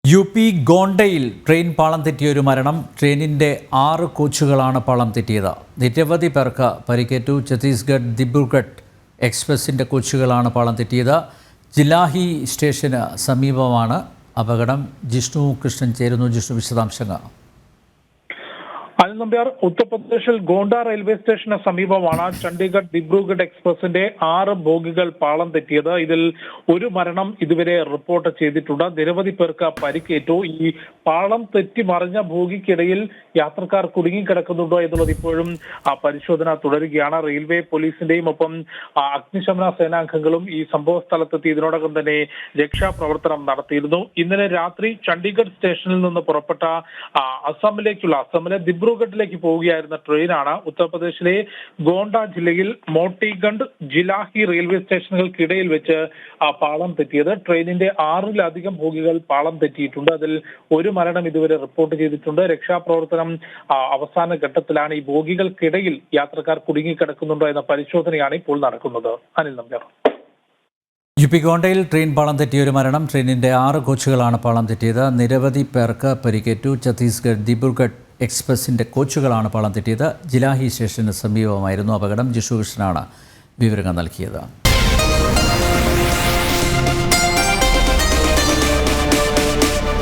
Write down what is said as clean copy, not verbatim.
UP. ഗോണ്ടയിൽ train പാളം തെറ്റിയൊരു മരണം. ട്രെയിനിൻ്റെ 6 കോച്ചുകളാണ് പാളം തെറ്റിയത്. നിരവധി പേർക്ക് പരിക്കേറ്റു. ഛത്തീസ്ഗഡ് ദിബ്രുഗഡ് എക്സ്പ്രസിൻ്റെ കോച്ചുകളാണ് പാളം തെറ്റിയത്. ജിലാഹി സ്റ്റേഷന് സമീപമാണ് അപകടം. ജിഷ്ണു കൃഷ്ണൻ ചേരുന്നു. ജിഷ്ണു, വിശദാംശങ്ങൾ. അനിൽ നമ്പ്യാർ, ഉത്തർപ്രദേശിൽ ഗോണ്ട റെയിൽവേ സ്റ്റേഷന് സമീപമാണ് ചണ്ഡീഗഡ് ദിബ്രുഗഡ് എക്സ്പ്രസിന്റെ 6 ബോഗികൾ പാളം തെറ്റിയത്. ഇതിൽ ഒരു മരണം ഇതുവരെ റിപ്പോർട്ട് ചെയ്തിട്ടുണ്ട്. നിരവധി പേർക്ക് പരിക്കേറ്റു. ഈ പാളം തെറ്റി മറിഞ്ഞ ബോഗിക്കിടയിൽ യാത്രക്കാർ കുടുങ്ങിക്കിടക്കുന്നുണ്ടോ എന്നുള്ളത് ഇപ്പോഴും പരിശോധന തുടരുകയാണ്. റെയിൽവേ പോലീസിന്റെയും ഒപ്പം അഗ്നിശമന സേനാംഗങ്ങളും ഈ സംഭവ സ്ഥലത്തെത്തി ഇതിനോടകം തന്നെ രക്ഷാപ്രവർത്തനം നടത്തിയിരുന്നു. ഇന്നലെ രാത്രി ചണ്ഡീഗഡ് സ്റ്റേഷനിൽ നിന്ന് പുറപ്പെട്ട അസമിലെ ദിബ്രുഗഡിലേക്ക് പോവുകയായിരുന്ന ട്രെയിനാണ് ഉത്തർപ്രദേശിലെ ഗോണ്ട ജില്ലയിൽ മോട്ടിഗണ്ട് ജിലാഹി റെയിൽവേ സ്റ്റേഷനുകൾക്കിടയിൽ വെച്ച് പാളം തെറ്റിയത്. ട്രെയിനിന്റെ 6-ലധികം ബോഗികൾ പാളം തെറ്റിയിട്ടുണ്ട്. അതിൽ ഒരു മരണം ഇതുവരെ റിപ്പോർട്ട് ചെയ്തിട്ടുണ്ട്. രക്ഷാപ്രവർത്തനം അവസാന ഘട്ടത്തിലാണ്. ഈ ബോഗികൾക്കിടയിൽ യാത്രക്കാർ കുടുങ്ങിക്കിടക്കുന്നുണ്ടോ എന്ന പരിശോധനയാണ് ഇപ്പോൾ നടക്കുന്നത്. അനിൽ നമ്പ്യാർ. യു.പി. ഗോണ്ടയിൽ ട്രെയിൻ പാളം തെറ്റിയൊരു മരണം. ട്രെയിനിൻ്റെ 6 കോച്ചുകളാണ് പാളം തെറ്റിയത്. നിരവധി പേർക്ക് പരിക്കേറ്റു. ഛത്തീസ്ഗഡ് ദിബ്രുഗഡ് എക്സ്പ്രസിൻ്റെ കോച്ചുകളാണ് പാളം തെറ്റിയത്. ജിലാഹി സ്റ്റേഷന് സമീപമായിരുന്നു അപകടം. ജിഷ്ണു കൃഷ്ണനാണ് വിവരങ്ങൾ നൽകിയത്.